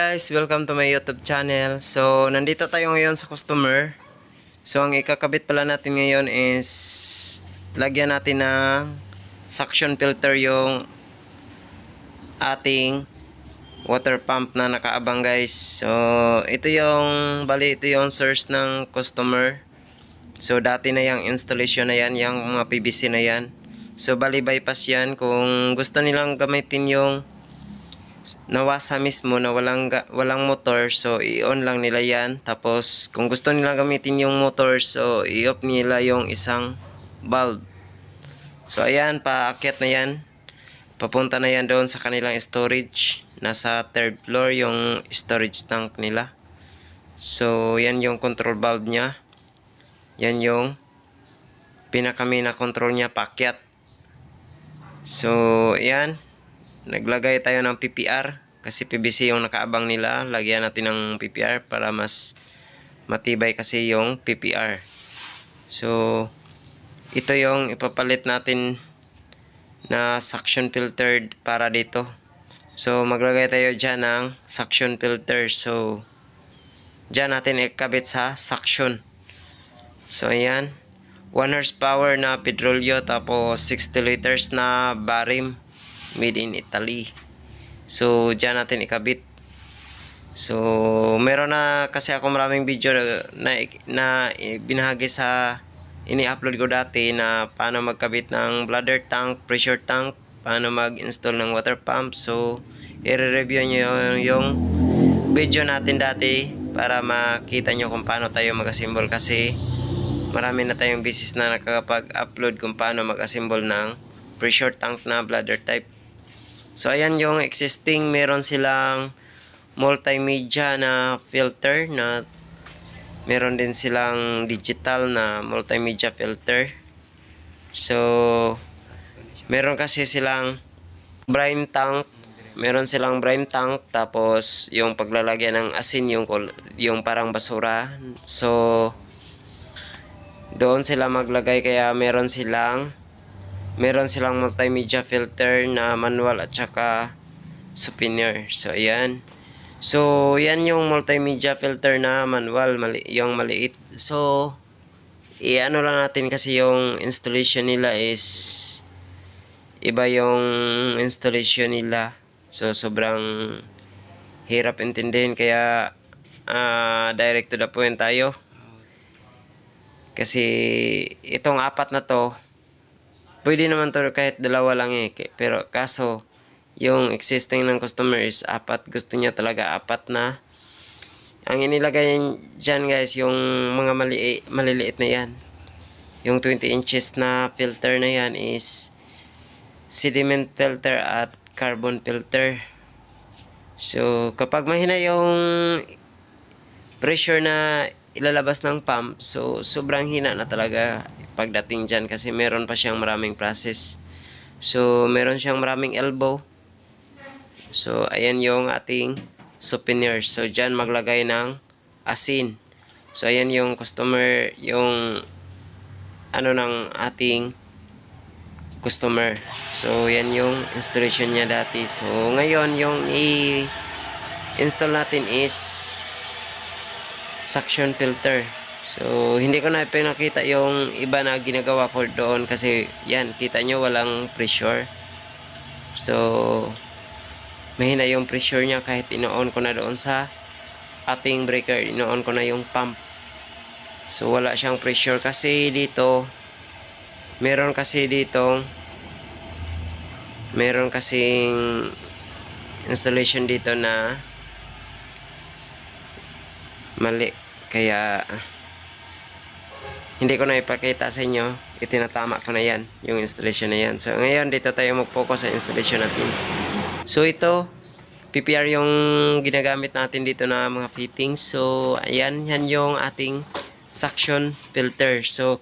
Guys, welcome to my YouTube channel. So, nandito tayo ngayon sa customer. So, ang ikakabit pala natin ngayon is lagyan natin ng suction filter yung ating water pump na nakaabang, guys. So, ito yung source ng customer. So, dati na yung installation na yan, yung mga PVC na yan. So, bali bypass yan. Kung gusto nilang gamitin yung nawasa mismo na walang motor, so i-on lang nila yan. Tapos kung gusto nila gamitin yung motor, so i-off nila yung isang bulb. So ayan, paakyat na yan, papunta na yan doon sa kanilang storage. Nasa third floor yung storage tank nila. So yan yung control bulb nya, yan yung pinakamina control nya, paakyat. So ayan, naglagay tayo ng PPR kasi PVC yung nakaabang nila. Lagyan natin ng PPR para mas matibay kasi yung PPR. So ito yung ipapalit natin na suction filter para dito. So maglagay tayo dyan ng suction filter. So dyan natin ikabit sa suction. So ayan, 1 horsepower na petrolyo, tapos 60 liters na barim, made in Italy. So dyan natin ikabit. So meron na kasi ako maraming video na binahagi sa ini-upload ko dati na paano magkabit ng bladder tank, pressure tank, paano mag-install ng water pump. So i-review nyo yung video natin dati para makita nyo kung paano tayo mag-assemble, kasi marami na tayong beses na nakakapag-upload kung paano mag-assemble ng pressure tank na bladder type. So ayan yung existing, meron silang multimedia na filter, na meron din silang digital na multimedia filter. So meron kasi silang brine tank, meron silang brine tank, tapos yung paglalagyan ng asin, yung parang basura. So doon sila maglagay, kaya meron silang multimedia filter na manual at saka souvenir. So ayan. So yan yung multimedia filter na manual, yung maliit. So i-ano lang natin kasi yung installation nila is iba yung installation nila. So sobrang hirap intindihin, kaya direct to the point tayo. Kasi itong apat na to, pwede naman to kahit dalawa lang pero kaso yung existing ng customer is apat. Gusto niya talaga apat na. Ang inilagay dyan, guys, yung mga maliliit na yan, yung 20 inches na filter na yan is sediment filter at carbon filter. So kapag mahina yung pressure na ilalabas ng pump, so sobrang hina na talaga pagdating dyan, kasi meron pa siyang maraming process. So meron siyang maraming elbow. So ayan yung ating souvenir. So dyan maglagay ng asin. So ayan yung customer, yung ano ng ating customer. So yan yung installation niya dati. So ngayon yung i-install natin is suction filter. So hindi ko na pinakita yung iba na ginagawa ko doon, kasi yan, kita nyo walang pressure. So mahina yung pressure niya kahit ino-on ko na doon sa ating breaker, ino-on ko na yung pump. So wala siyang pressure kasi dito meron kasing installation dito na mali, kaya hindi ko na ipakita sa inyo. Itinatama ko na yan, yung installation na yan. So ngayon dito tayo mag-focus sa installation natin. So ito PPR yung ginagamit natin dito na mga fittings. So ayan, yan yung ating suction filter. So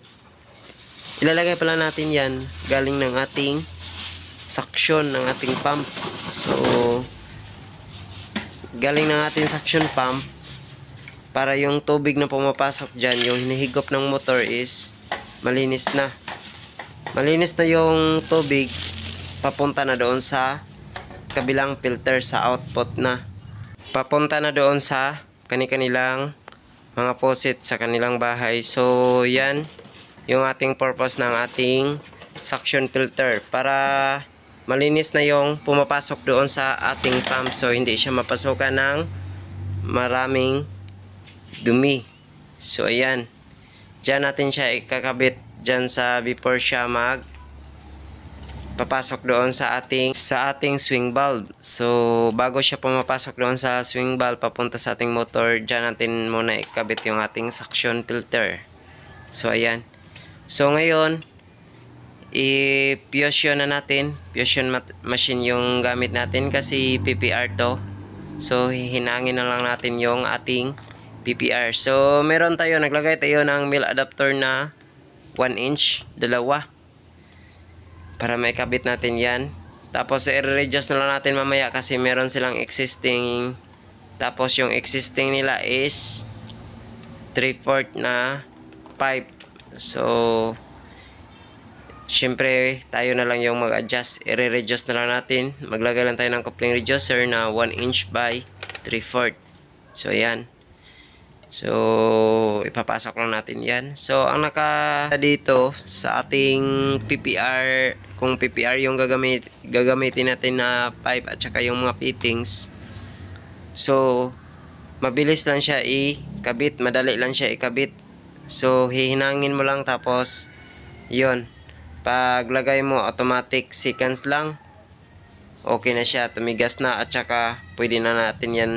ilalagay pala natin yan galing ng ating suction ng ating pump. So galing ng ating suction pump, para yung tubig na pumapasok dyan, yung hinihigop ng motor is malinis na yung tubig, papunta na doon sa kabilang filter sa output na. papunta na doon sa kanilang mga faucet sa kanilang bahay. So yan yung ating purpose ng ating suction filter, para malinis na yung pumapasok doon sa ating pump, so hindi siya mapasukan ng maraming dumi. So ayan, dyan natin siya ikakabit dyan sa before siya papasok doon sa ating swing valve. So bago siya pumapasok doon sa swing valve papunta sa ating motor, dyan natin muna ikabit yung ating suction filter. So ayan, so ngayon i-fusion na natin. Fusion machine yung gamit natin kasi PPR to. So hinangin na lang natin yung ating PPR. So meron tayo, naglagay tayo ng mil adapter na 1 inch, dalawa, para maikabit natin yan. Tapos i-readjust na lang natin mamaya kasi meron silang existing, tapos yung existing nila is 3/4 na pipe. So syempre tayo na lang yung mag-adjust, i-readjust na lang natin. Maglagay lang tayo ng coupling reducer na 1 inch by 3/4. So ayan, so ipapasok lang natin yan. So ang naka dito sa ating PPR, kung PPR yung gagamitin natin na pipe at saka yung mga fittings, so mabilis lang siya ikabit, madali lang siya ikabit. So hihinangin mo lang, tapos yun, paglagay mo automatic seconds lang, okay na siya, tumigas na, at saka pwede na natin yan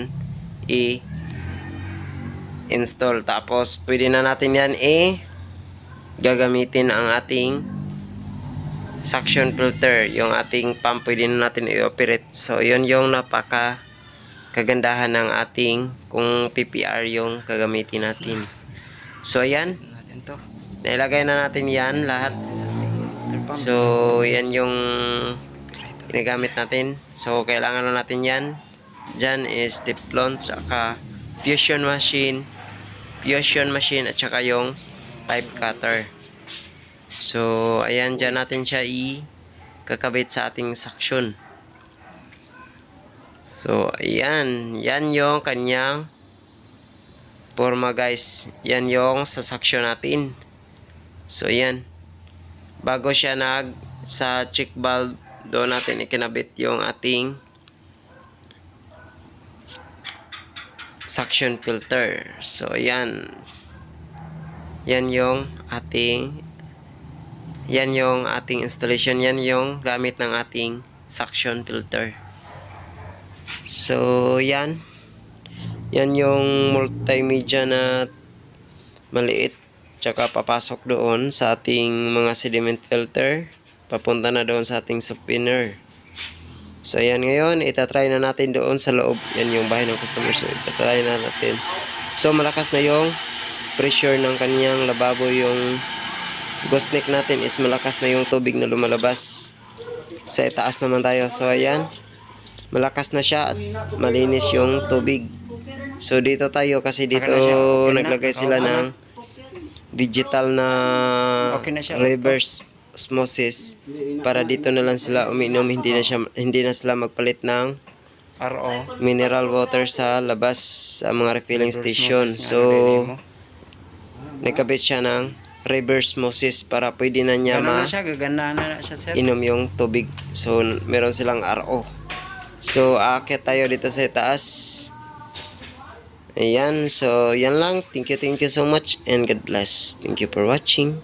install. Tapos pwede na natin yan gagamitin ang ating suction filter, yung ating pump pwede na natin i-operate. So yun yung napaka kagandahan ng ating kung PPR yung gagamitin natin. So ayan, nailagay na natin yan lahat. So yan yung ginagamit natin. So kailangan na natin yan. Dyan is Teflon, saka fusion machine at saka yung pipe cutter. So ayan, dyan natin siya kakabit sa ating suction. So ayan, yan yung kanyang forma guys. Yan yung sa suction natin. So ayan, bago siya sa check valve, doon natin ikinabit yung ating suction filter. So ayan, yan yung ating installation. Yan yung gamit ng ating suction filter. So yan yung multimedia na maliit, tsaka papasok doon sa ating mga sediment filter, papunta na doon sa ating spinner. So ayan, ngayon itatry na natin doon sa loob. Yan yung bahay ng customer, so itatry na natin. So malakas na yung pressure ng kanyang lababo. Yung ghost neck natin is malakas na yung tubig na lumalabas. Sa itaas naman tayo. So ayan, malakas na siya at malinis yung tubig. So dito tayo, kasi dito naglagay sila ng digital na reverse osmosis, para dito na lang sila uminom, hindi na sila magpalit ng RO mineral water sa labas sa mga refilling station. So nagkabit siya ng reverse osmosis para pwede na niya inom yung tubig. So meron silang RO. So aakyat tayo dito sa taas. Ayan, so yan lang. Thank you so much and God bless. Thank you for watching.